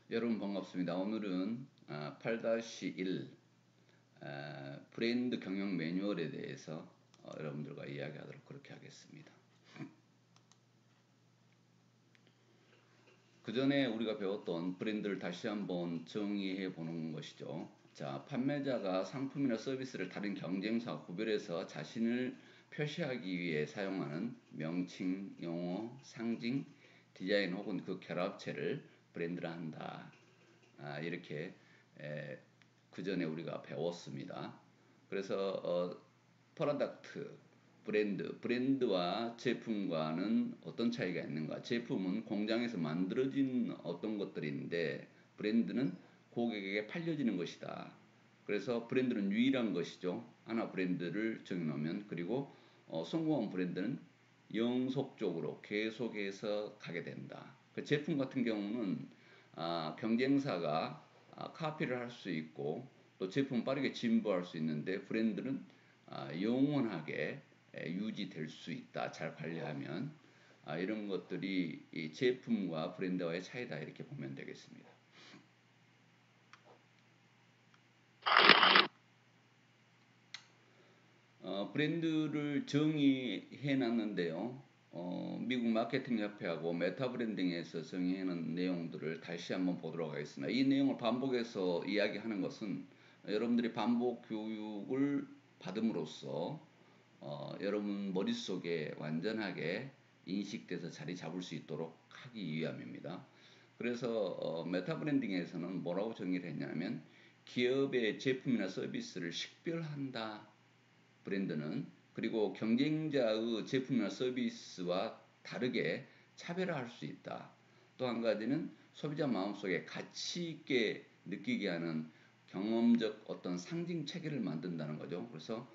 여러분 반갑습니다. 오늘은 8-1 브랜드 경영 매뉴얼에 대해서 여러분들과 이야기하도록 그렇게 하겠습니다. 그 전에 우리가 배웠던 브랜드를 다시 한번 정의해 보는 것이죠. 자, 판매자가 상품이나 서비스를 다른 경쟁사와 구별해서 자신을 표시하기 위해 사용하는 명칭, 용어, 상징, 디자인 혹은 그 결합체를 브랜드라 한다. 이렇게 그 전에 우리가 배웠습니다. 그래서 프로덕트, 브랜드와 제품과는 어떤 차이가 있는가? 제품은 공장에서 만들어진 어떤 것들인데 브랜드는 고객에게 팔려지는 것이다. 그래서 브랜드는 유일한 것이죠. 하나 브랜드를 정해놓으면. 그리고 성공한 브랜드는 영속적으로 계속해서 가게 된다. 그 제품 같은 경우는 경쟁사가 카피를 할 수 있고 또 제품 빠르게 진보할 수 있는데 브랜드는 영원하게 유지될 수 있다. 잘 관리하면. 이런 것들이 이 제품과 브랜드와의 차이다. 이렇게 보면 되겠습니다. 브랜드를 정의해 놨는데요. 미국 마케팅 협회하고 메타 브랜딩에서 정의해 놓은 내용들을 다시 한번 보도록 하겠습니다. 이 내용을 반복해서 이야기하는 것은 여러분들이 반복 교육을 받음으로써 여러분 머릿속에 완전하게 인식돼서 자리 잡을 수 있도록 하기 위함입니다. 그래서 메타 브랜딩에서는 뭐라고 정의를 했냐면 기업의 제품이나 서비스를 식별한다. 브랜드는. 그리고 경쟁자의 제품이나 서비스와 다르게 차별화할 수 있다. 또 한 가지는 소비자 마음속에 가치 있게 느끼게 하는 경험적 어떤 상징 체계를 만든다는 거죠. 그래서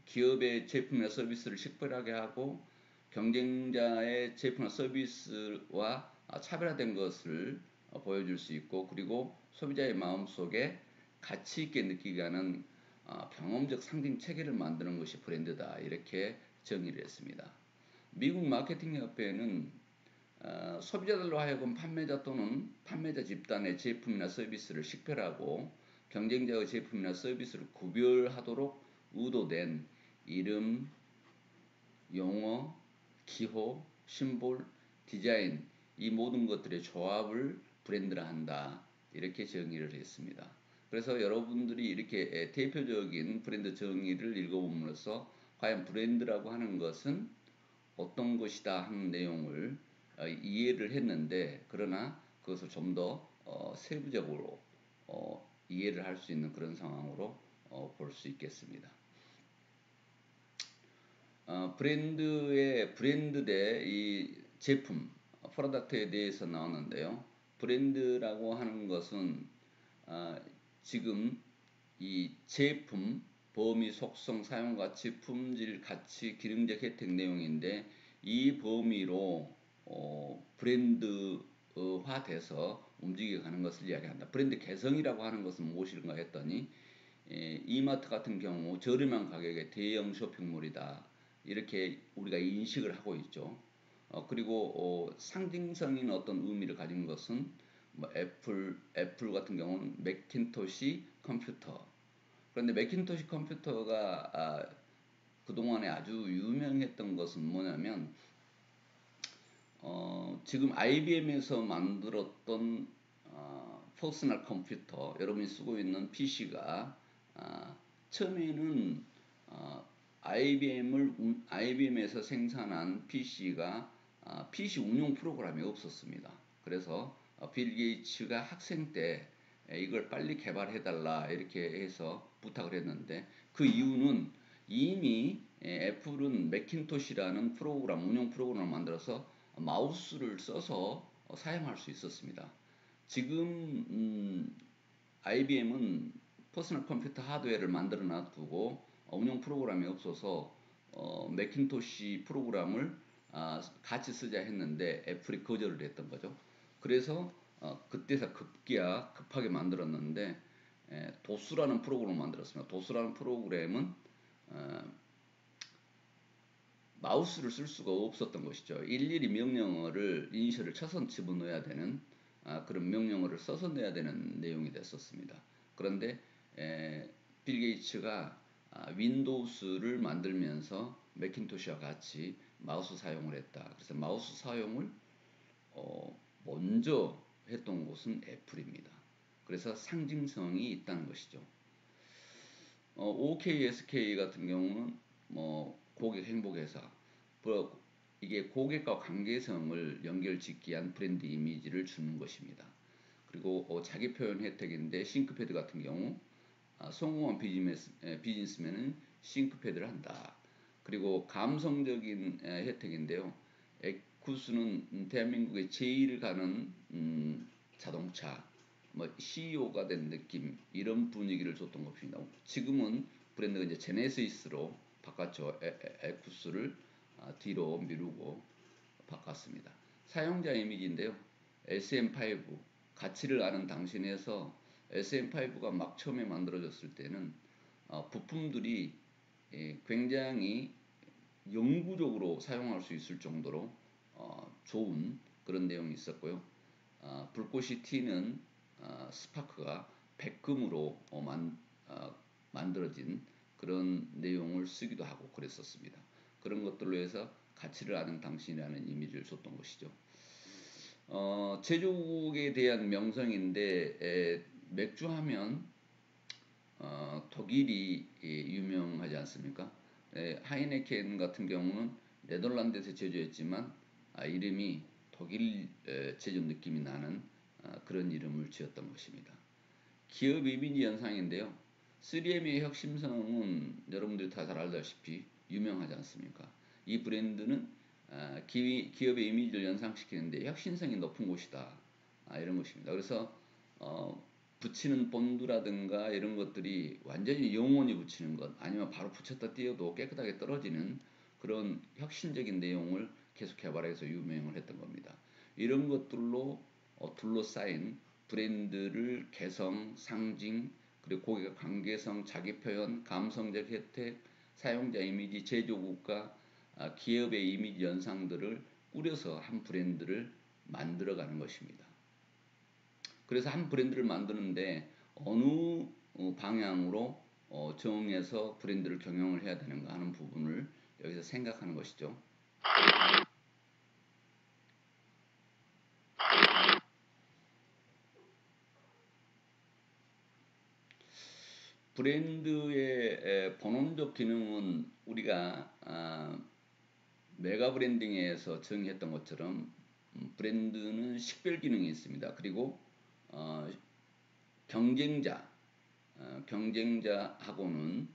기업의 제품이나 서비스를 식별하게 하고 경쟁자의 제품이나 서비스와 차별화된 것을 보여줄 수 있고, 그리고 소비자의 마음속에 가치 있게 느끼게 하는 경험적 상징 체계를 만드는 것이 브랜드다. 이렇게 정의를 했습니다. 미국 마케팅 협회는 소비자들로 하여금 판매자 또는 판매자 집단의 제품이나 서비스를 식별하고 경쟁자의 제품이나 서비스를 구별하도록 의도된 이름, 용어, 기호, 심볼, 디자인, 이 모든 것들의 조합을 브랜드라 한다. 이렇게 정의를 했습니다. 그래서 여러분들이 이렇게 대표적인 브랜드 정의를 읽어봄으로써 과연 브랜드라고 하는 것은 어떤 것이다 하는 내용을 이해를 했는데, 그러나 그것을 좀 더 세부적으로 이해를 할 수 있는 그런 상황으로 볼 수 있겠습니다. 브랜드 대 이 제품, 프로덕트에 대해서 나오는데요. 브랜드라고 하는 것은 지금 이 제품, 범위, 속성, 사용가치, 품질, 가치, 기능적 혜택 내용인데 이 범위로 브랜드화 돼서 움직여가는 것을 이야기한다. 브랜드 개성이라고 하는 것은 무엇인가 했더니 이마트 같은 경우 저렴한 가격의 대형 쇼핑몰이다. 이렇게 우리가 인식을 하고 있죠. 그리고 상징성 있는 어떤 의미를 가진 것은 뭐 애플 같은 경우는 맥킨토시 컴퓨터. 그런데 맥킨토시 컴퓨터가 그동안에 아주 유명했던 것은 뭐냐면 지금 IBM에서 만들었던 퍼스널 컴퓨터, 여러분이 쓰고 있는 PC가 처음에는 IBM에서 생산한 PC가 PC 운용 프로그램이 없었습니다. 그래서 빌 게이츠가 학생 때 이걸 빨리 개발해달라 이렇게 해서 부탁을 했는데, 그 이유는 이미 애플은 맥킨토시라는 운용 프로그램을 만들어서 마우스를 써서 사용할 수 있었습니다. 지금 IBM은 퍼스널 컴퓨터 하드웨어를 만들어 놔두고 운영 프로그램이 없어서 맥킨토시 프로그램을 같이 쓰자 했는데 애플이 거절을 했던 거죠. 그래서 그때서 급하게 만들었는데 도스라는 프로그램을 만들었습니다. 도스라는 프로그램은 마우스를 쓸 수가 없었던 것이죠. 일일이 명령어를 이니셜을 쳐서 집어넣어야 되는 그런 명령어를 써서 내야 되는 내용이 됐었습니다. 그런데 빌 게이츠가 윈도우스를 만들면서 매킨토시와 같이 마우스 사용을 했다. 그래서 마우스 사용을 먼저 했던 곳은 애플입니다. 그래서 상징성이 있다는 것이죠. OKSK 같은 경우는 뭐 고객 행복회사, 이게 고객과 관계성을 연결짓기 위한 브랜드 이미지를 주는 것입니다. 그리고 자기 표현 혜택인데 싱크패드 같은 경우 성공한 비즈니스맨은 싱크패드를 한다. 그리고 감성적인 혜택인데요. 에쿠스는 대한민국의 제일 가는 자동차, 뭐 CEO가 된 느낌, 이런 분위기를 줬던 것입니다. 지금은 브랜드가 이제 제네시스로 바꿨죠. 에쿠스를 뒤로 미루고 바꿨습니다. 사용자 이미지인데요. SM5 가치를 아는 당신에서 SM5가 막 처음에 만들어졌을 때는 부품들이 굉장히 영구적으로 사용할 수 있을 정도로 좋은 그런 내용이 있었고요. 불꽃이 튀는 스파크가 백금으로 만들어진 그런 내용을 쓰기도 하고 그랬었습니다. 그런 것들로 해서 가치를 아는 당신이라는 이미지를 줬던 것이죠. 제조국에 대한 명성인데 맥주 하면 독일이 유명하지 않습니까? 하이네켄 같은 경우는 네덜란드에서 제조했지만 이름이 독일 제조 느낌이 나는 그런 이름을 지었던 것입니다. 기업 이미지 연상인데요. 3M의 혁신성은 여러분들이 다 잘 알다시피 유명하지 않습니까? 이 브랜드는 기업의 이미지를 연상시키는데 혁신성이 높은 곳이다. 이런 것입니다. 그래서 붙이는 본드라든가 이런 것들이 완전히 영원히 붙이는 것, 아니면 바로 붙였다 띄어도 깨끗하게 떨어지는 그런 혁신적인 내용을 계속 개발해서 유명을 했던 겁니다. 이런 것들로 둘러싸인 브랜드를 개성, 상징, 그리고 고객의 관계성, 자기 표현, 감성적 혜택, 사용자 이미지, 제조국가, 기업의 이미지 연상들을 꾸려서 한 브랜드를 만들어가는 것입니다. 그래서 한 브랜드를 만드는데 어느 방향으로 정해서 브랜드를 경영을 해야 되는가 하는 부분을 여기서 생각하는 것이죠. 브랜드의 본원적 기능은 우리가 메가 브랜딩에서 정의했던 것처럼 브랜드는 식별 기능이 있습니다. 그리고 경쟁자하고는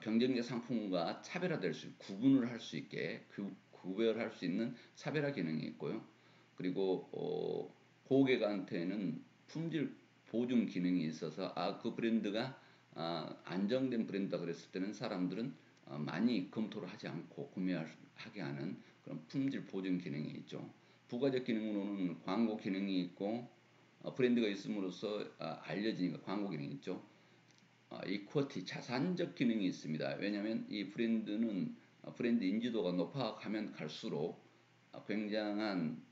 경쟁자 상품과 차별화될 수, 구분을 할 수 있게 구별할 수 있는 차별화 기능이 있고요. 그리고 고객한테는 품질 보증 기능이 있어서 그 브랜드가 안정된 브랜드다 그랬을 때는 사람들은 많이 검토를 하지 않고 구매하게 하는 그런 품질 보증 기능이 있죠. 부가적 기능으로는 광고 기능이 있고 브랜드가 있음으로써 알려지니까 광고 기능이 있죠. 이퀄티 자산적 기능이 있습니다. 왜냐하면 이 브랜드는 브랜드 인지도가 높아가면 갈수록 굉장한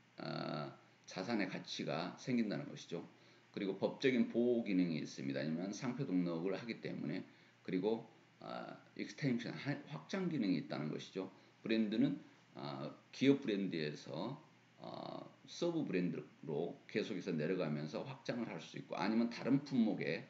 자산의 가치가 생긴다는 것이죠. 그리고 법적인 보호 기능이 있습니다. 아니면 상표 등록을 하기 때문에. 그리고 익스텐션 확장 기능이 있다는 것이죠. 브랜드는 기업 브랜드에서 서브 브랜드로 계속해서 내려가면서 확장을 할 수 있고, 아니면 다른 품목에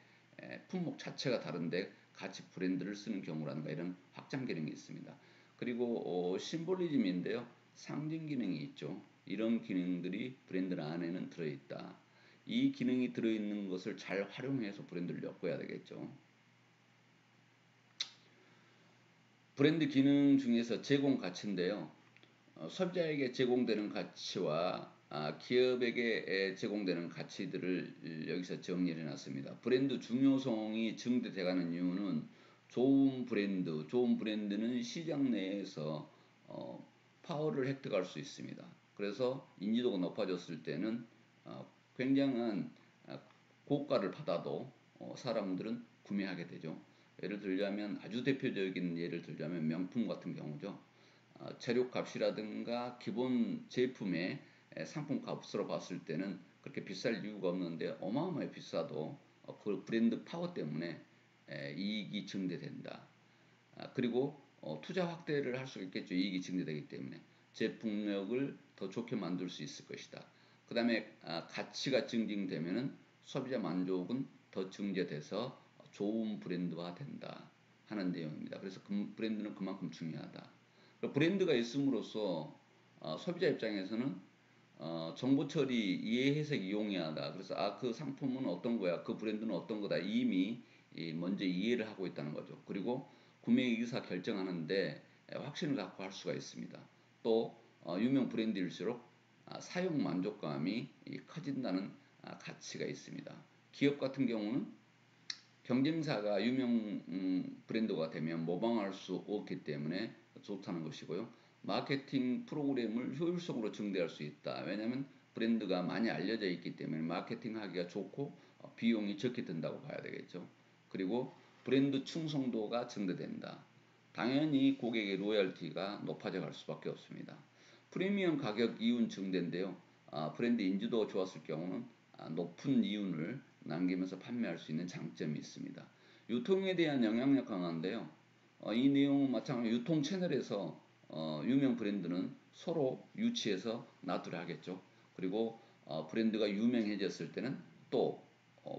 품목 자체가 다른데 같이 브랜드를 쓰는 경우라든가 이런 확장 기능이 있습니다. 그리고 심볼리즘인데요. 상징 기능이 있죠. 이런 기능들이 브랜드 안에는 들어있다. 이 기능이 들어있는 것을 잘 활용해서 브랜드를 엮어야 되겠죠. 브랜드 기능 중에서 제공 가치인데요. 소비자에게 제공되는 가치와 기업에게 제공되는 가치들을 여기서 정리를 해놨습니다. 브랜드 중요성이 증대돼가는 이유는 좋은 브랜드는 시장 내에서 파워를 획득할 수 있습니다. 그래서 인지도가 높아졌을 때는 굉장한 고가를 받아도 사람들은 구매하게 되죠. 예를 들자면 아주 대표적인 예를 들자면 명품 같은 경우죠. 재료값이라든가 기본 제품의 상품 값으로 봤을 때는 그렇게 비쌀 이유가 없는데 어마어마하게 비싸도 그 브랜드 파워 때문에 이익이 증대된다. 그리고 투자 확대를 할 수 있겠죠. 이익이 증대되기 때문에 제품력을 더 좋게 만들 수 있을 것이다. 그 다음에 가치가 증진되면은 소비자 만족은 더 증대돼서 좋은 브랜드화 된다 하는 내용입니다. 그래서 그 브랜드는 그만큼 중요하다. 브랜드가 있음으로써 소비자 입장에서는 정보 처리, 이해 해석 이용해야 한다. 그래서 그 상품은 어떤 거야, 그 브랜드는 어떤 거다 이미 먼저 이해를 하고 있다는 거죠. 그리고 구매 의사 결정하는데 확신을 갖고 할 수가 있습니다. 또 유명 브랜드일수록 사용 만족감이 커진다는 가치가 있습니다. 기업 같은 경우는 경쟁사가 유명 브랜드가 되면 모방할 수 없기 때문에 좋다는 것이고요. 마케팅 프로그램을 효율적으로 증대할 수 있다. 왜냐하면 브랜드가 많이 알려져 있기 때문에 마케팅하기가 좋고 비용이 적게 든다고 봐야 되겠죠. 그리고 브랜드 충성도가 증대된다. 당연히 고객의 로열티가 높아져 갈 수밖에 없습니다. 프리미엄 가격 이윤 증대인데요. 브랜드 인지도가 좋았을 경우는 높은 이윤을 남기면서 판매할 수 있는 장점이 있습니다. 유통에 대한 영향력 강화인데요. 이 내용은 마찬가지로 유통 채널에서 유명 브랜드는 서로 유치해서 나두려 하겠죠. 그리고 브랜드가 유명해졌을 때는 또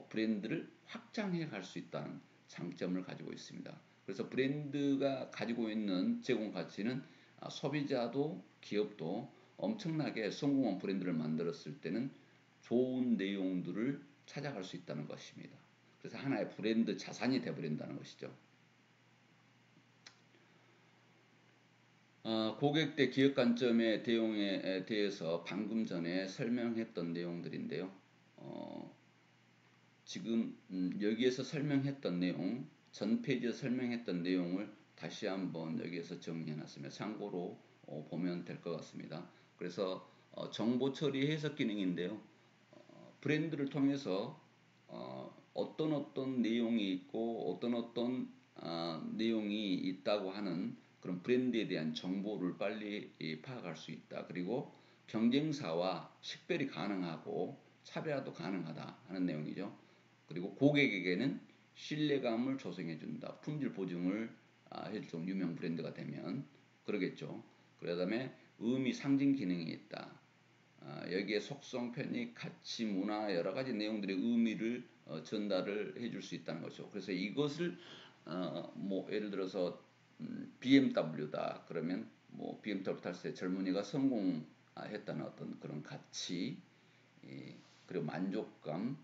브랜드를 확장해 갈 수 있다는 장점을 가지고 있습니다. 그래서 브랜드가 가지고 있는 제공 가치는 소비자도 기업도 엄청나게 성공한 브랜드를 만들었을 때는 좋은 내용들을 찾아갈 수 있다는 것입니다. 그래서 하나의 브랜드 자산이 되어버린다는 것이죠. 고객 대 기업 관점의 대응에 대해서 방금 전에 설명했던 내용들인데요. 지금 여기에서 설명했던 내용, 전 페이지에 설명했던 내용을 다시 한번 여기에서 정리해 놨습니다. 참고로 보면 될 것 같습니다. 그래서 정보 처리 해석 기능인데요. 브랜드를 통해서 어떤 내용이 있고 어떤 내용이 있다고 하는 그런 브랜드에 대한 정보를 빨리 파악할 수 있다. 그리고 경쟁사와 식별이 가능하고 차별화도 가능하다 하는 내용이죠. 그리고 고객에게는 신뢰감을 조성해 준다. 품질 보증을 해줄 유명 브랜드가 되면 그러겠죠. 그 다음에 의미 상징 기능이 있다. 여기에 속성, 편익, 가치, 문화 여러 가지 내용들의 의미를 전달을 해줄 수 있다는 거죠. 그래서 이것을 뭐 예를 들어서 BMW다 그러면 뭐 BMW 탔을 때 젊은이가 성공했다는 어떤 그런 가치, 그리고 만족감,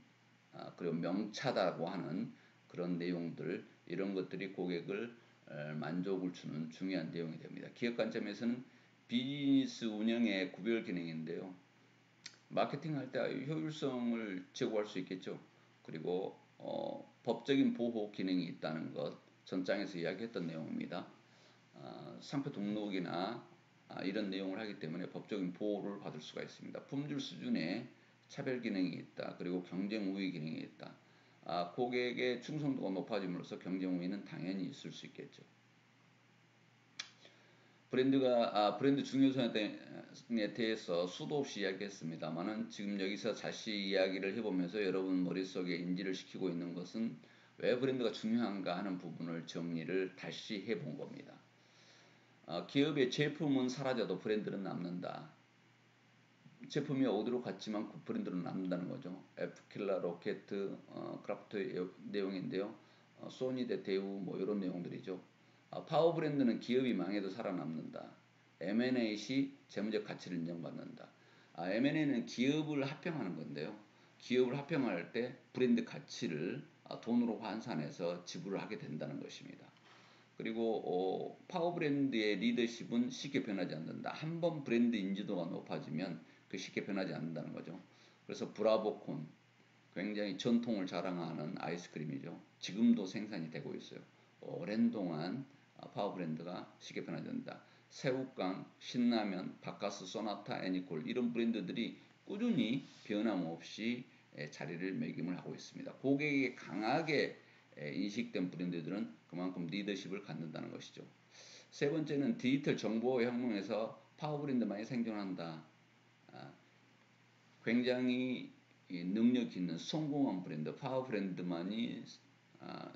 그리고 명차다고 하는 그런 내용들, 이런 것들이 고객을 만족을 주는 중요한 내용이 됩니다. 기업 관점에서는 비즈니스 운영의 구별 기능인데요. 마케팅 할 때 효율성을 제고할 수 있겠죠. 그리고 법적인 보호 기능이 있다는 것, 전장에서 이야기했던 내용입니다. 상표 등록이나 이런 내용을 하기 때문에 법적인 보호를 받을 수가 있습니다. 품질 수준의 차별 기능이 있다. 그리고 경쟁 우위 기능이 있다. 고객의 충성도가 높아짐으로써 경쟁 우위는 당연히 있을 수 있겠죠. 브랜드 중요성에 대해서 수도 없이 이야기했습니다만은 지금 여기서 다시 이야기를 해보면서 여러분 머릿속에 인지를 시키고 있는 것은 왜 브랜드가 중요한가 하는 부분을 정리를 다시 해본 겁니다. 기업의 제품은 사라져도 브랜드는 남는다. 제품이 어디로 갔지만 그 브랜드는 남는다는 거죠. F킬라, 로켓, 크라프트 내용인데요. 소니 대 대우 뭐 이런 내용들이죠. 파워 브랜드는 기업이 망해도 살아남는다. M&A 시 재무적 가치를 인정받는다. M&A는 기업을 합병하는 건데요. 기업을 합병할 때 브랜드 가치를 돈으로 환산해서 지불을 하게 된다는 것입니다. 그리고 파워 브랜드의 리더십은 쉽게 변하지 않는다. 한번 브랜드 인지도가 높아지면 쉽게 변하지 않는다는 거죠. 그래서 브라보콘, 굉장히 전통을 자랑하는 아이스크림이죠. 지금도 생산이 되고 있어요. 오랜 동안 파워 브랜드가 쉽게 변하지 않는다. 새우깡, 신라면, 바카스, 소나타, 애니콜 이런 브랜드들이 꾸준히 변함없이 자리를 매김을 하고 있습니다. 고객에게 강하게 인식된 브랜드들은 그만큼 리더십을 갖는다는 것이죠. 세 번째는 디지털 정보 혁명에서 파워 브랜드만이 생존한다. 굉장히 이 능력 있는 성공한 브랜드, 파워 브랜드만이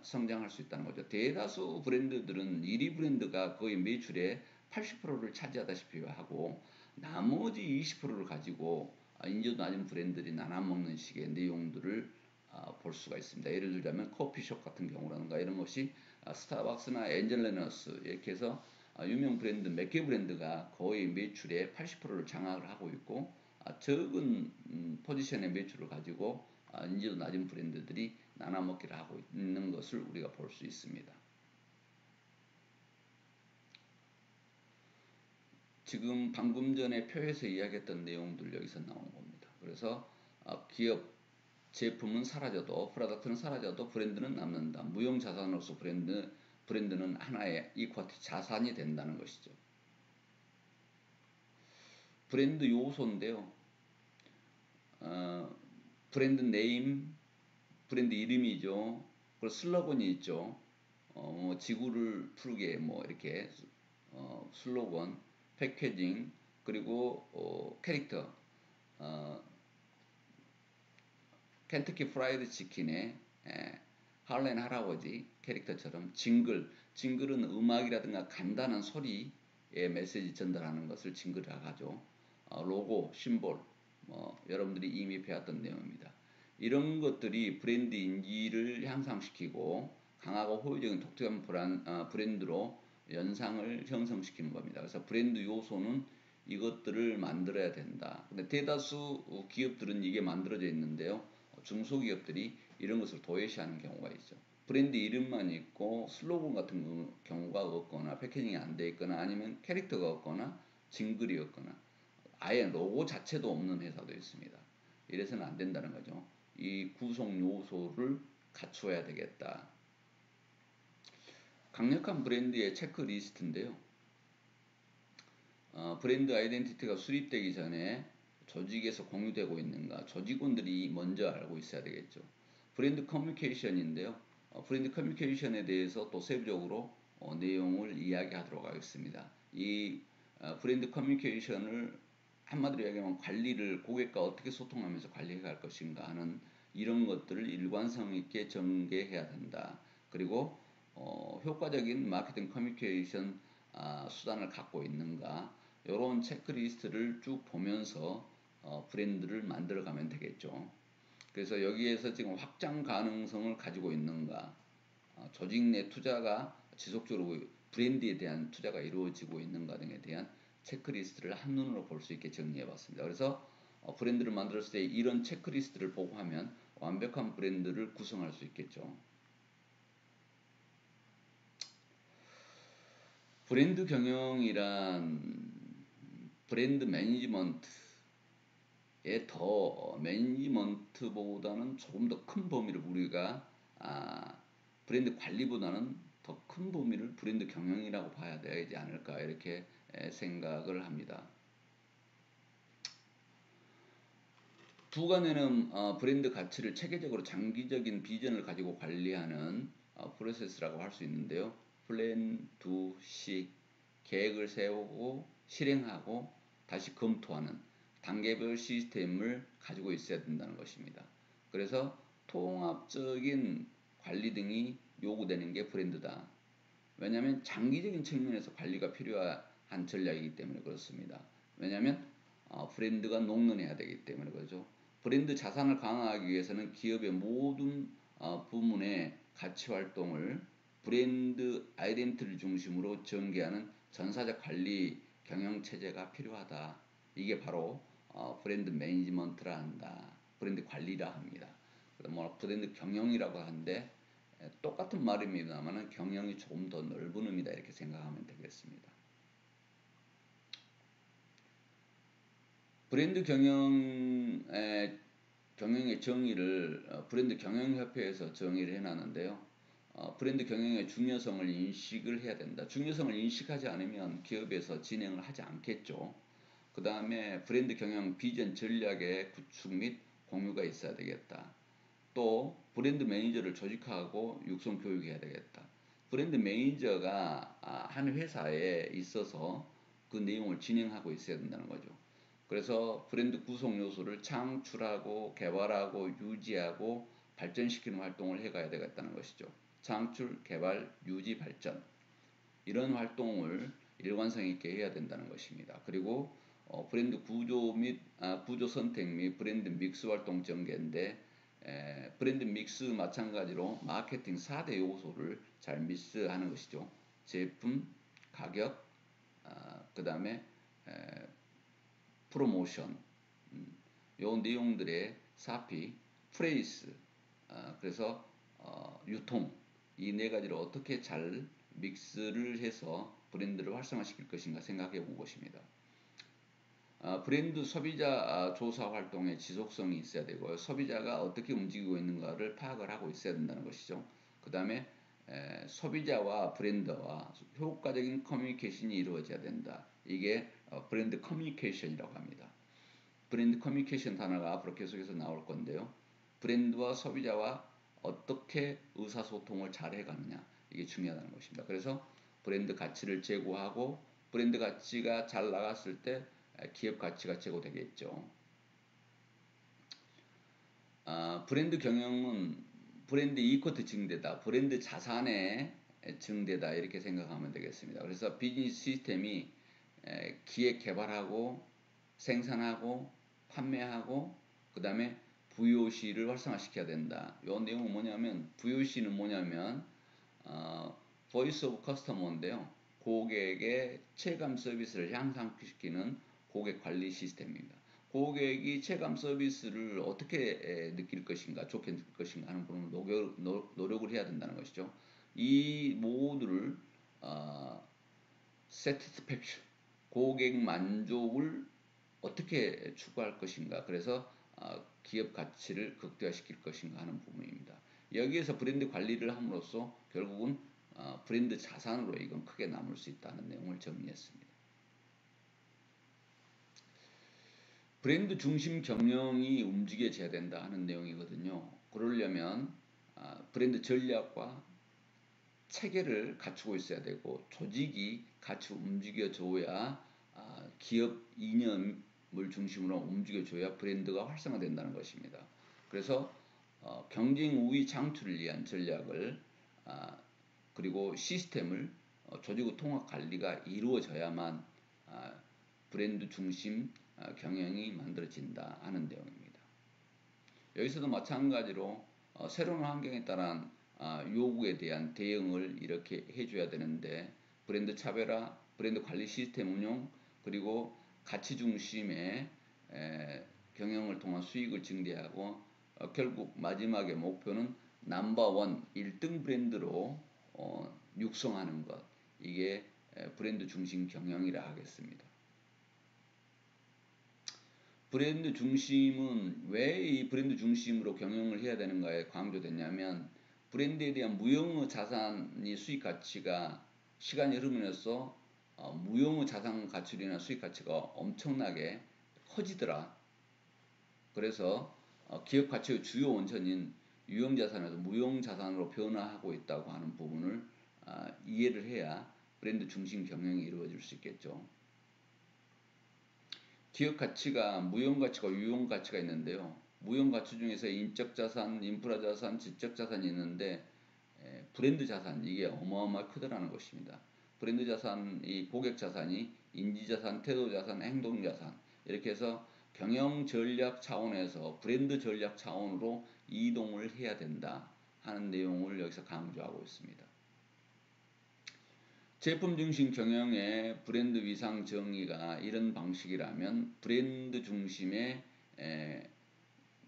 성장할 수 있다는 거죠. 대다수 브랜드들은 1위 브랜드가 거의 매출의 80%를 차지하다시피 하고 나머지 20%를 가지고 인지도 낮은 브랜드들이 나눠먹는 식의 내용들을 볼 수가 있습니다. 예를 들자면 커피숍 같은 경우라든가 이런 것이 스타벅스나 엔젤레너스 이렇게 해서 유명 브랜드 몇 개 브랜드가 거의 매출의 80%를 장악을 하고 있고 적은 포지션의 매출을 가지고 인지도 낮은 브랜드들이 나눠먹기를 하고 있는 것을 우리가 볼 수 있습니다. 지금 방금 전에 표에서 이야기했던 내용들 여기서 나온 겁니다. 그래서 기업 제품은 사라져도 프로덕트는 사라져도 브랜드는 남는다. 무형자산으로서 브랜드는 하나의 이퀄티 자산이 된다는 것이죠. 브랜드 요소인데요. 브랜드 네임, 브랜드 이름이죠. 그리고 슬로건이 있죠. 지구를 푸르게 뭐 이렇게 슬로건, 패키징, 그리고 캐릭터, 어, 켄터키 프라이드 치킨의 할렌 할아버지 캐릭터처럼 징글은 음악이라든가 간단한 소리의 메시지 전달하는 것을 징글이라고 하죠. 로고, 심볼, 여러분들이 이미 배웠던 내용입니다. 이런 것들이 브랜드 인지를 향상시키고 강하고 호의적인 독특한 브랜드로 연상을 형성시키는 겁니다. 그래서 브랜드 요소는 이것들을 만들어야 된다. 근데 대다수 기업들은 이게 만들어져 있는데요. 중소기업들이 이런 것을 도외시하는 경우가 있죠. 브랜드 이름만 있고 슬로건 같은 경우가 없거나 패키징이 안 돼 있거나 아니면 캐릭터가 없거나 징글이 없거나 아예 로고 자체도 없는 회사도 있습니다. 이래서는 안 된다는 거죠. 이 구성 요소를 갖추어야 되겠다. 강력한 브랜드의 체크리스트인데요. 브랜드 아이덴티티가 수립되기 전에 조직에서 공유되고 있는가 조직원들이 먼저 알고 있어야 되겠죠. 브랜드 커뮤니케이션인데요. 브랜드 커뮤니케이션에 대해서 또 세부적으로 내용을 이야기하도록 하겠습니다. 이 브랜드 커뮤니케이션을 한마디로 이야기하면 관리를 고객과 어떻게 소통하면서 관리해 갈 것인가 하는 이런 것들을 일관성 있게 전개해야 된다. 그리고 효과적인 마케팅 커뮤니케이션 수단을 갖고 있는가 이런 체크리스트를 쭉 보면서 브랜드를 만들어가면 되겠죠. 그래서 여기에서 지금 확장 가능성을 가지고 있는가 조직 내 투자가 지속적으로 브랜드에 대한 투자가 이루어지고 있는가 등에 대한 체크리스트를 한눈으로 볼 수 있게 정리해 봤습니다. 그래서 브랜드를 만들었을 때 이런 체크리스트를 보고 하면 완벽한 브랜드를 구성할 수 있겠죠. 브랜드 경영이란 브랜드 매니지먼트에 더 매니지먼트보다는 조금 더 큰 범위를 우리가 브랜드 관리보다는 더 큰 범위를 브랜드 경영이라고 봐야 되지 않을까 이렇게 생각을 합니다. 두간에는 브랜드 가치를 체계적으로 장기적인 비전을 가지고 관리하는 프로세스라고 할 수 있는데요. 플랜, 두, 시, 계획을 세우고 실행하고 다시 검토하는 단계별 시스템을 가지고 있어야 된다는 것입니다. 그래서 통합적인 관리 등이 요구되는 게 브랜드다. 왜냐하면 장기적인 측면에서 관리가 필요한 전략이기 때문에 그렇습니다. 왜냐하면 브랜드가 녹는해야 되기 때문에 그렇죠. 브랜드 자산을 강화하기 위해서는 기업의 모든 부문의 가치 활동을 브랜드 아이덴티티를 중심으로 전개하는 전사적 관리 경영 체제가 필요하다. 이게 바로 브랜드 매니지먼트라 한다. 브랜드 관리라 합니다. 뭐 브랜드 경영이라고 하는데 똑같은 말입니다만 경영이 조금 더 넓은 의미다 이렇게 생각하면 되겠습니다. 브랜드 경영의 정의를 브랜드 경영협회에서 정의를 해놨는데요. 브랜드 경영의 중요성을 인식을 해야 된다. 중요성을 인식하지 않으면 기업에서 진행을 하지 않겠죠. 그 다음에 브랜드 경영 비전 전략의 구축 및 공유가 있어야 되겠다. 또 브랜드 매니저를 조직하고 육성 교육해야 되겠다. 브랜드 매니저가 한 회사에 있어서 그 내용을 진행하고 있어야 된다는 거죠. 그래서 브랜드 구성 요소를 창출하고 개발하고 유지하고 발전시키는 활동을 해가야 되겠다는 것이죠. 창출, 개발, 유지, 발전 이런 활동을 일관성 있게 해야 된다는 것입니다. 그리고 브랜드 구조 및 구조 선택 및 브랜드 믹스 활동 전개인데 브랜드 믹스 마찬가지로 마케팅 4대 요소를 잘 믹스하는 것이죠. 제품, 가격, 그 다음에 프로모션, 요 내용들의 사피, 프레이스, 그래서 유통 이 네 가지를 어떻게 잘 믹스를 해서 브랜드를 활성화시킬 것인가 생각해 본 것입니다. 브랜드 소비자 조사 활동의 지속성이 있어야 되고요. 소비자가 어떻게 움직이고 있는가를 파악을 하고 있어야 된다는 것이죠. 그 다음에 소비자와 브랜드와 효과적인 커뮤니케이션이 이루어져야 된다. 이게 브랜드 커뮤니케이션이라고 합니다. 브랜드 커뮤니케이션 단어가 앞으로 계속해서 나올 건데요. 브랜드와 소비자와 어떻게 의사소통을 잘 해가느냐 이게 중요하다는 것입니다. 그래서 브랜드 가치를 제고하고 브랜드 가치가 잘 나갔을 때 기업 가치가 제고되겠죠. 브랜드 경영은 브랜드 이코트 증대다, 브랜드 자산의 증대다 이렇게 생각하면 되겠습니다. 그래서 비즈니스 시스템이 기획 개발하고 생산하고 판매하고 그 다음에 VOC를 활성화시켜야 된다. 이 내용은 뭐냐면 VOC는 뭐냐면 Voice of Customer인데요. 고객의 체감 서비스를 향상시키는 고객 관리 시스템입니다. 고객이 체감 서비스를 어떻게 느낄 것인가, 좋게 느낄 것인가 하는 부분을 노력을 해야 된다는 것이죠. 이 모두를 satisfaction, 고객 만족을 어떻게 추구할 것인가, 그래서 기업 가치를 극대화시킬 것인가 하는 부분입니다. 여기에서 브랜드 관리를 함으로써 결국은 브랜드 자산으로 이건 크게 남을 수 있다는 내용을 정리했습니다. 브랜드 중심 경영이 움직여져야 된다 하는 내용이거든요. 그러려면 브랜드 전략과 체계를 갖추고 있어야 되고 조직이 같이 움직여줘야 기업 이념을 중심으로 움직여줘야 브랜드가 활성화된다는 것입니다. 그래서 경쟁 우위 창출을 위한 전략을 그리고 시스템을 조직의 통합 관리가 이루어져야만 브랜드 중심 경영이 만들어진다 하는 내용입니다. 여기서도 마찬가지로 새로운 환경에 따른 요구에 대한 대응을 이렇게 해줘야 되는데 브랜드 차별화, 브랜드 관리 시스템 운용, 그리고 가치 중심의 경영을 통한 수익을 증대하고 결국 마지막에 목표는 넘버원 1등 브랜드로 육성하는 것, 이게 브랜드 중심 경영이라 하겠습니다. 브랜드 중심은 왜 이 브랜드 중심으로 경영을 해야 되는가에 강조됐냐면 브랜드에 대한 무형의 자산이 수익 가치가 시간이 흐르면서 무형의 자산 가치나 수익 가치가 엄청나게 커지더라. 그래서 기업 가치의 주요 원천인 유형 자산에서 무형 자산으로 변화하고 있다고 하는 부분을 이해를 해야 브랜드 중심 경영이 이루어질 수 있겠죠. 기업 가치가 무형 가치가 유형 가치가 있는데요. 무형 가치 중에서 인적 자산, 인프라 자산, 지적 자산이 있는데 브랜드 자산 이게 어마어마하게 크다라는 것입니다. 브랜드 자산이 고객 자산이 인지 자산, 태도 자산, 행동 자산 이렇게 해서 경영 전략 차원에서 브랜드 전략 차원으로 이동을 해야 된다 하는 내용을 여기서 강조하고 있습니다. 제품 중심 경영의 브랜드 위상 정의가 이런 방식이라면 브랜드 중심의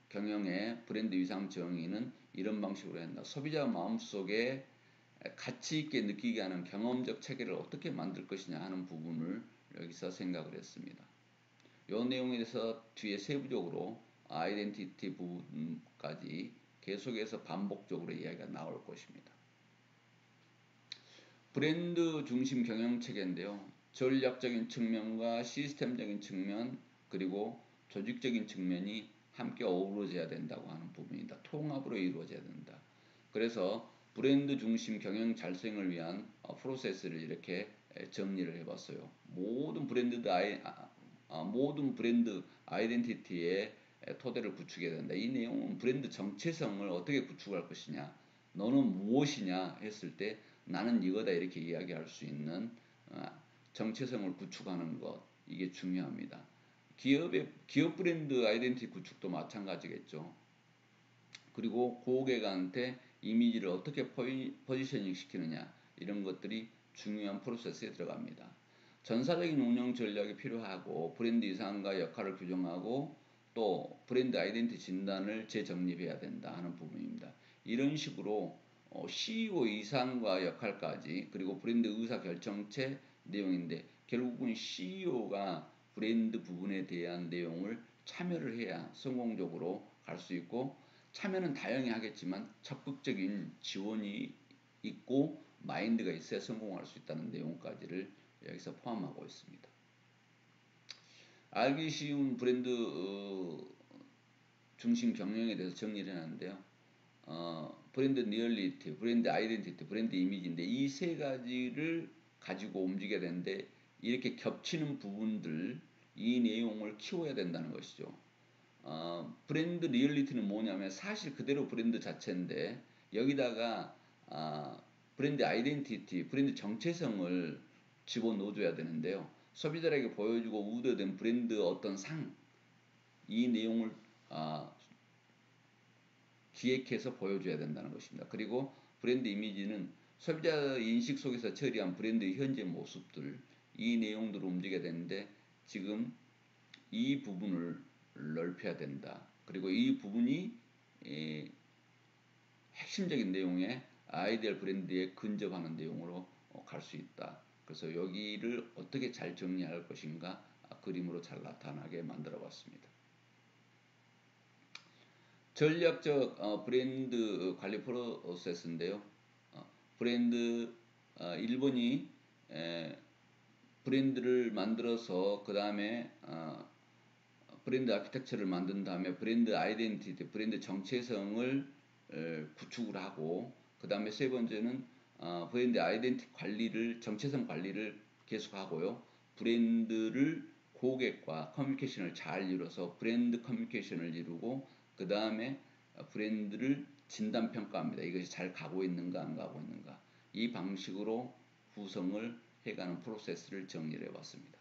경영의 브랜드 위상 정의는 이런 방식으로 한다. 소비자 마음속에 가치 있게 느끼게 하는 경험적 체계를 어떻게 만들 것이냐 하는 부분을 여기서 생각을 했습니다. 이 내용에 대해서 뒤에 세부적으로 아이덴티티 부분까지 계속해서 반복적으로 이야기가 나올 것입니다. 브랜드 중심 경영 체계인데요. 전략적인 측면과 시스템적인 측면 그리고 조직적인 측면이 함께 어우러져야 된다고 하는 부분이다. 통합으로 이루어져야 된다. 그래서 브랜드 중심 경영 잘생을 위한 프로세스를 이렇게 정리를 해봤어요. 모든 브랜드 모든 브랜드 아이덴티티의 토대를 구축해야 된다. 이 내용은 브랜드 정체성을 어떻게 구축할 것이냐, 너는 무엇이냐 했을 때 나는 이거다 이렇게 이야기할 수 있는 정체성을 구축하는 것, 이게 중요합니다. 기업 브랜드 아이덴티티 구축도 마찬가지겠죠. 그리고 고객한테 이미지를 어떻게 포지셔닝 시키느냐, 이런 것들이 중요한 프로세스에 들어갑니다. 전사적인 운영 전략이 필요하고 브랜드 이상과 역할을 규정하고 또 브랜드 아이덴티티 진단을 재정립해야 된다 하는 부분입니다. 이런 식으로 CEO 이상과 역할까지, 그리고 브랜드 의사결정체 내용인데 결국은 CEO가 브랜드 부분에 대한 내용을 참여를 해야 성공적으로 갈 수 있고, 참여는 다양히 하겠지만 적극적인 지원이 있고 마인드가 있어야 성공할 수 있다는 내용까지를 여기서 포함하고 있습니다. 알기 쉬운 브랜드 중심 경영에 대해서 정리를 해놨는데요. 브랜드 리얼리티, 브랜드 아이덴티티, 브랜드 이미지인데 이 세 가지를 가지고 움직여야 되는데 이렇게 겹치는 부분들, 이 내용을 키워야 된다는 것이죠. 브랜드 리얼리티는 뭐냐면 사실 그대로 브랜드 자체인데 여기다가 브랜드 아이덴티티, 브랜드 정체성을 집어넣어줘야 되는데요. 소비자에게 보여주고 우려된 브랜드 어떤 이 내용을 기획해서 보여줘야 된다는 것입니다. 그리고 브랜드 이미지는 소비자 인식 속에서 처리한 브랜드의 현재 모습들, 이 내용들을 움직여야 되는데 지금 이 부분을 넓혀야 된다. 그리고 이 부분이 핵심적인 내용의 아이디얼 브랜드에 근접하는 내용으로 갈 수 있다. 그래서 여기를 어떻게 잘 정리할 것인가 그림으로 잘 나타나게 만들어 봤습니다. 전략적 브랜드 관리 프로세스인데요. 브랜드 1번이 브랜드를 만들어서 그 다음에 브랜드 아키텍처를 만든 다음에 브랜드 아이덴티티, 브랜드 정체성을 구축을 하고, 그 다음에 세 번째는 브랜드 아이덴티티 관리를, 정체성 관리를 계속하고요. 브랜드를 고객과 커뮤니케이션을 잘 이뤄서 브랜드 커뮤니케이션을 이루고, 그 다음에 브랜드를 진단 평가합니다. 이것이 잘 가고 있는가 안 가고 있는가. 이 방식으로 구성을 해가는 프로세스를 정리를 해봤습니다.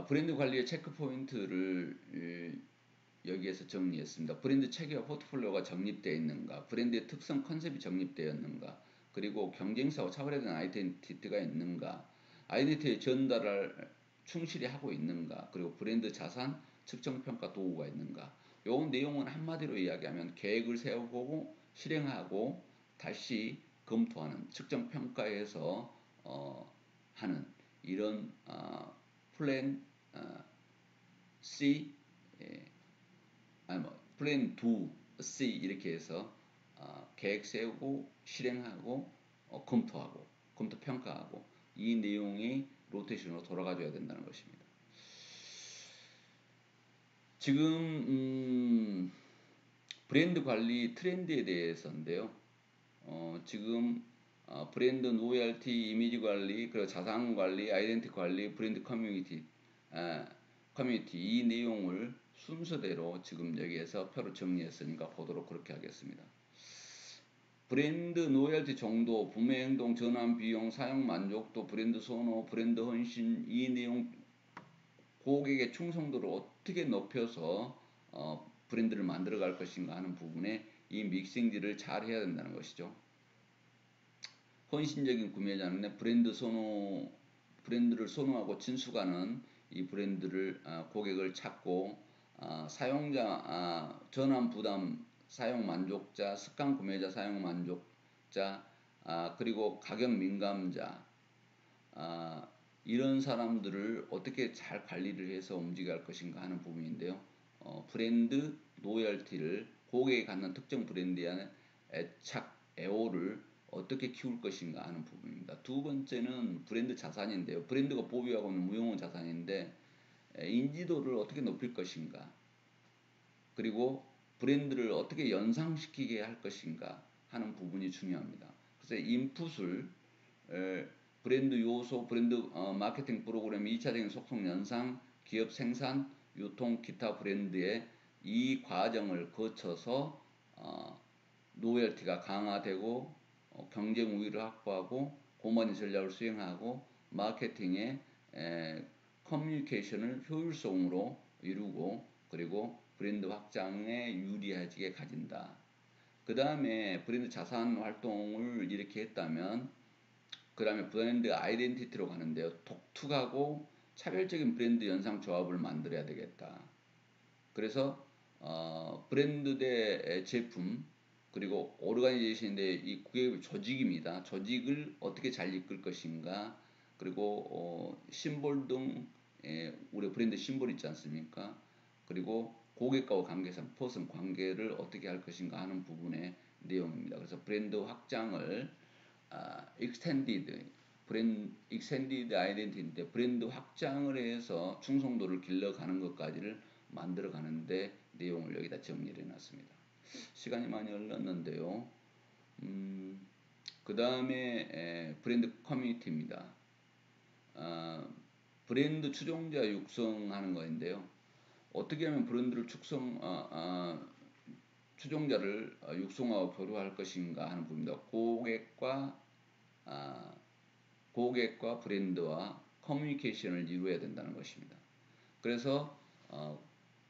브랜드 관리의 체크 포인트를 여기에서 정리했습니다. 브랜드 체계와 포트폴리오가 정립되어 있는가, 브랜드의 특성 컨셉이 정립되었는가, 그리고 경쟁사와 차별화된 아이덴티티가 있는가, 아이덴티티의 전달을 충실히 하고 있는가, 그리고 브랜드 자산 측정평가 도구가 있는가. 요 내용은 한마디로 이야기하면 계획을 세우고 실행하고 다시 검토하는, 측정평가해서 하는 이런 플랜 C, 플랜 2, C 이렇게 해서 계획 세우고 실행하고 검토하고 검토 평가하고 이 내용이 로테이션으로 돌아가줘야 된다는 것입니다. 지금 브랜드 관리 트렌드에 대해서인데요. 지금 브랜드 로열티, 이미지 관리, 그리고 자산 관리, 아이덴티 관리, 브랜드 커뮤니티, 이 내용을 순서대로 지금 여기에서 표를 정리했으니까 보도록 그렇게 하겠습니다. 브랜드 로열티 정도, 구매 행동, 전환 비용, 사용 만족도, 브랜드 선호, 브랜드 헌신, 이 내용, 고객의 충성도를 어떻게 높여서 브랜드를 만들어 갈 것인가 하는 부분에 이 믹싱들을 잘 해야 된다는 것이죠. 헌신적인 구매자는 브랜드를 선호하고 친숙하는 이 브랜드를 고객을 찾고, 사용자 전환 부담 사용 만족자, 습관 구매자 사용 만족자, 그리고 가격 민감자, 이런 사람들을 어떻게 잘 관리를 해서 움직여야 할 것인가 하는 부분인데요. 브랜드 로열티를, 고객이 갖는 특정 브랜드에 대한 애착, 애호를 어떻게 키울 것인가 하는 부분입니다. 두 번째는 브랜드 자산인데요. 브랜드가 보유하고 있는 무형의 자산인데 인지도를 어떻게 높일 것인가, 그리고 브랜드를 어떻게 연상시키게 할 것인가 하는 부분이 중요합니다. 그래서 인풋을 브랜드 요소, 브랜드 마케팅 프로그램 2차적인 속성 연상, 기업 생산, 유통, 기타 브랜드의 이 과정을 거쳐서 로열티가 강화되고 경쟁 우위를 확보하고 고만의 전략을 수행하고 마케팅의 커뮤니케이션을 효율성으로 이루고 그리고 브랜드 확장에 유리하게 가진다. 그 다음에 브랜드 자산 활동을 이렇게 했다면 그 다음에 브랜드 아이덴티티로 가는데요. 독특하고 차별적인 브랜드 연상 조합을 만들어야 되겠다. 그래서 브랜드 대 제품 그리고 오르가니제이션인데 이 그게 조직입니다. 조직을 어떻게 잘 이끌 것인가 그리고 심볼 등 우리 브랜드 심볼 있지 않습니까? 그리고 고객과의 관계상 퍼슨 관계를 어떻게 할 것인가 하는 부분의 내용입니다. 그래서 브랜드 확장을 익스텐디드 아이덴티티인데 브랜드 확장을 해서 충성도를 길러가는 것까지를 만들어 가는데 내용을 여기다 정리를 해놨습니다. 시간이 많이 흘렀는데요. 그 다음에 브랜드 커뮤니티입니다. 브랜드 추종자 육성하는 거인데요. 어떻게 하면 브랜드를 추종자를 육성하고 교류할 것인가 하는 부분입니다. 고객과 브랜드와 커뮤니케이션을 이루어야 된다는 것입니다. 그래서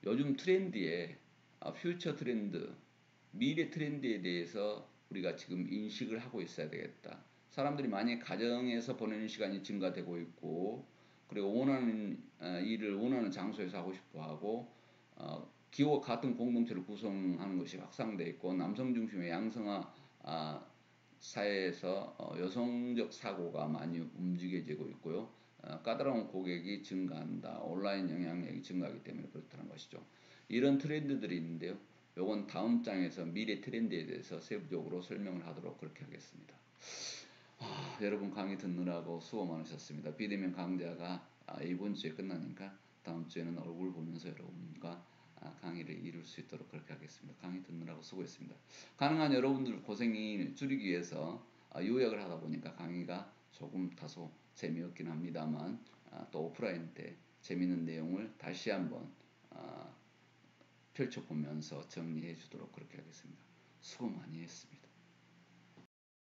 요즘 트렌드에 퓨처 트렌드, 미래 트렌드에 대해서 우리가 지금 인식을 하고 있어야 되겠다. 사람들이 많이 가정에서 보내는 시간이 증가되고 있고 그리고 원하는 일을 원하는 장소에서 하고 싶어 하고 기호와 같은 공동체를 구성하는 것이 확산되어 있고 남성 중심의 양성화 사회에서 여성적 사고가 많이 움직여지고 있고요. 까다로운 고객이 증가한다. 온라인 영향력이 증가하기 때문에 그렇다는 것이죠. 이런 트렌드들이 있는데요. 요건 다음 장에서 미래 트렌드에 대해서 세부적으로 설명을 하도록 그렇게 하겠습니다. 여러분 강의 듣느라고 수고 많으셨습니다. 비대면 강좌가 이번 주에 끝나니까 다음 주에는 얼굴 보면서 여러분과 강의를 이룰 수 있도록 그렇게 하겠습니다. 강의 듣느라고 수고했습니다. 가능한 여러분들 고생이 줄이기 위해서 요약을 하다 보니까 강의가 조금 다소 재미없긴 합니다만 또 오프라인 때 재미있는 내용을 다시 한번 펼쳐보면서 정리해 주도록 그렇게 하겠습니다. 수고 많이 했습니다.